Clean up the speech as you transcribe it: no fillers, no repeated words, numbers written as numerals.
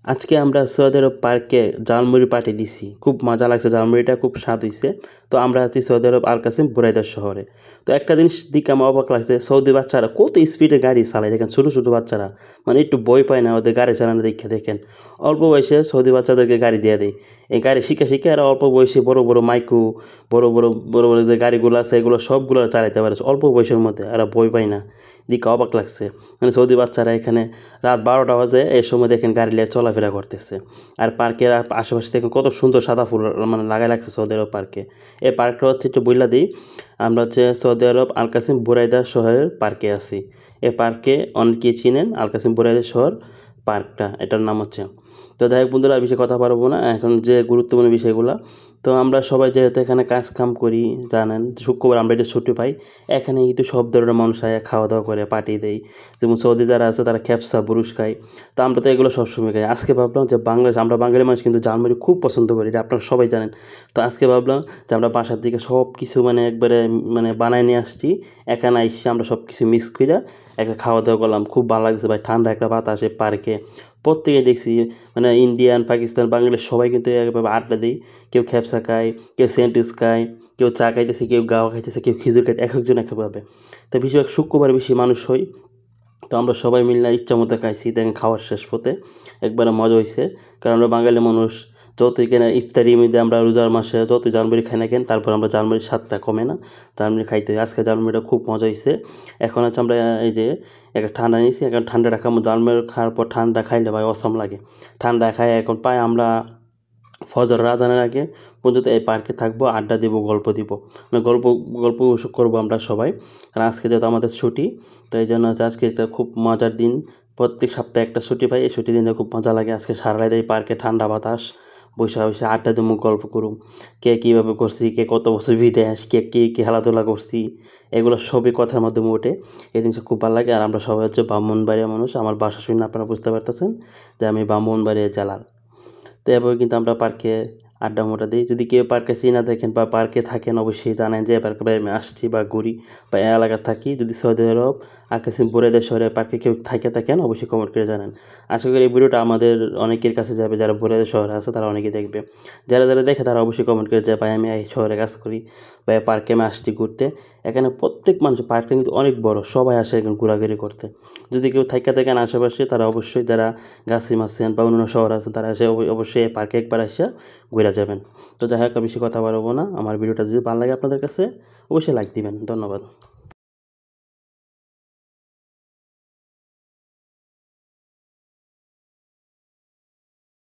আজকে আমরা সৌদি আরব পার্কে জালমুড়ি পার্টি দিছি। খুব মজা লাগছে, জালমুড়িটা খুব স্বাদ হইছে। তো আমরা আছি সৌদি আরব আল কাসিম বুরাইদা শহরে। তো একটা জিনিস দিকে আমার অবাক লাগছে, সৌদি বাচ্চারা কত স্পিডে গাড়ি চালায় দেখেন, ছোটো ছোটো বাচ্চারা মানে একটু ভয় পায় না ওদের গাড়ি চালানো দেখে। দেখেন অল্প বয়সে সৌদি বাচ্চাদেরকে গাড়ি দিয়ে দেয়। এই গাড়ি শিখে শিখে এরা অল্প বয়সে বড় বড় মাইকু, বড় যে গাড়িগুলো আছে এগুলো সবগুলো চালাইতে পারে অল্প বয়সের মধ্যে, এরা ভয় পায় না। দিকে অবাক লাগছে, মানে সৌদি বাচ্চারা এখানে রাত 12টা বাজে এই সময় দেখেন গাড়ি নিয়ে চলাফেরা করতেছে। আর পার্কের আশেপাশে দেখেন কত সুন্দর সাদা ফুল মানে লাগাই লাগছে সৌদি আরব পার্কে। এই পার্কটা হচ্ছে একটু বইলা দিই, আমরা হচ্ছে সৌদি আরব আল কাসিম বুরাইদা শহরের পার্কে আছি। এই পার্কে অনেকেই চিনেন, আল কাসিম বুরাইদা শহর পার্কটা, এটার নাম হচ্ছে। তো যাই হোক বন্ধুরা, বেশি কথা পারবো না এখন, যে গুরুত্বপূর্ণ বিষয়গুলো। তো আমরা সবাই যেহেতু এখানে কাজ কাম করি, জানেন শুক্রবার আমরা এটা ছুটি পাই। এখানে কিন্তু সব ধরনের মানুষ আয় খাওয়া দাওয়া করে পার্টি দেয়। যেমন সৌদি যারা আছে তারা খেপসা বুরুশ খায়। তো আমরা তো এগুলো সবসময় খাই। আজকে ভাবলাম যে বাংলাদেশ, আমরা বাঙালি মানুষ কিন্তু জালমুড়ি খুব পছন্দ করি, এটা আপনারা সবাই জানেন। তো আজকে ভাবলাম যে আমরা বাসার দিকে সব কিছু মানে একবারে মানে বানায় নিয়ে আসছি। এখানে এসে আমরা সব কিছু মিক্স করে একটা খাওয়া দাওয়া করলাম। খুব ভালো লাগছে ভাই, ঠান্ডা একটা বাতাসে পার্কে। প্রত্যেকে দেখছি মানে ইন্ডিয়ান, পাকিস্তান, বাংলাদেশ সবাই কিন্তু একভাবে আড্ডা দিই। কেউ খেপসা খায়, কেউ স্যান্ডউইচ খায়, কেউ চা খাইতেছে, কেউ গাওয়া খাইতেছে, কেউ খিচুড়ি খাইতে, এক একজন একভাবে। তো বেশিরভাগ শুক্রবার বেশি মানুষ হয়। তো আমরা সবাই মিলে ইচ্ছা মতো খাইছি, দেখেন খাওয়ার শেষ পথে একবারে মজা হয়েছে। কারণ আমরা বাঙালি মানুষ, যতই কেন ইফতারির মধ্যে আমরা রোজার মাসে যতই জালমুড়ি খাই না কেন, তারপর আমরা জালমুড়ির স্বাদটা কমে না, জালমুড়ি খাইতে হয়। আজকে জালমুড়িটা খুব মজা হয়েছে। এখন হচ্ছে আমরা এই যে একটা ঠান্ডা নিয়েছি, এখন ঠান্ডা রাখা জালমুড়ি খাওয়ার পর ঠান্ডা খাইলে ভাই অসম লাগে। ঠান্ডা খাই এখন পাই আমরা ফজর আজানের আগে পর্যন্ত এই পার্কে থাকবো, আড্ডা দিব, গল্প দিব, মানে গল্প গল্প করবো আমরা সবাই। কারণ আজকে যেহেতু আমাদের ছুটি, তো এই জন্য হচ্ছে আজকে একটা খুব মজার দিন। প্রত্যেক সপ্তাহে একটা ছুটি পাই, এই ছুটির দিনে খুব মজা লাগে। আজকে সারা রাত এই পার্কে ঠান্ডা বাতাস, বসে বসে আড্ডা দিব, গল্প করুম। কে কীভাবে করছি, কে কত বছর বিদেশ, কে কী কী খেলাধুলা করছি, এগুলো সবই কথার মাধ্যমে ওঠে। এই জিনিসটা খুব ভালো লাগে। আর আমরা সবাই হচ্ছে ব্রাহ্মণবাড়িয়া মানুষ, আমার বাসা শুনে আপনারা বুঝতে পারতেছেন যে আমি ব্রাহ্মণবাড়িয়া জেলার। তো এভাবে কিন্তু আমরা পার্কে আড্ডা মোডা দিই। যদি কেউ পার্কে চিনা দেখেন বা পার্কে থাকেন, অবশ্যই জানেন যে পার্কে আমি আসছি বা ঘুরি বা এই এলাকায় থাকি। যদি সৌদি আরব আল কাসিম বুরাইদা শহরে পার্কে কেউ থাকে থাকেন, অবশ্যই কমেন্ট করে জানেন। আশা করি এই ভিডিওটা আমাদের অনেকের কাছে যাবে, যারা বুরাইদা শহরে আছে তারা অনেকেই দেখবে। যারা যারা দেখে তারা অবশ্যই কমেন্ট করে যে ভাই আমি এই শহরে কাজ করি বা এই পার্কে আমি আসছি ঘুরতে। এখানে প্রত্যেক মানুষ, পার্কটা কিন্তু অনেক বড়, সবাই আসে এখানে ঘোরাঘুরি করতে। যদি কেউ থাইকা থাকেন আশেপাশে, তারা অবশ্যই, যারা গাছিম আছেন বা অন্যান্য শহর আছেন, তারা এসে অবশ্যই এই পার্কে একবার এসে ঘুরে যাবেন। তো যাই হোক, বেশি কথা বাড়াবো না। আমার ভিডিওটা যদি ভালো লাগে আপনাদের কাছে, অবশ্যই লাইক দিবেন। ধন্যবাদ।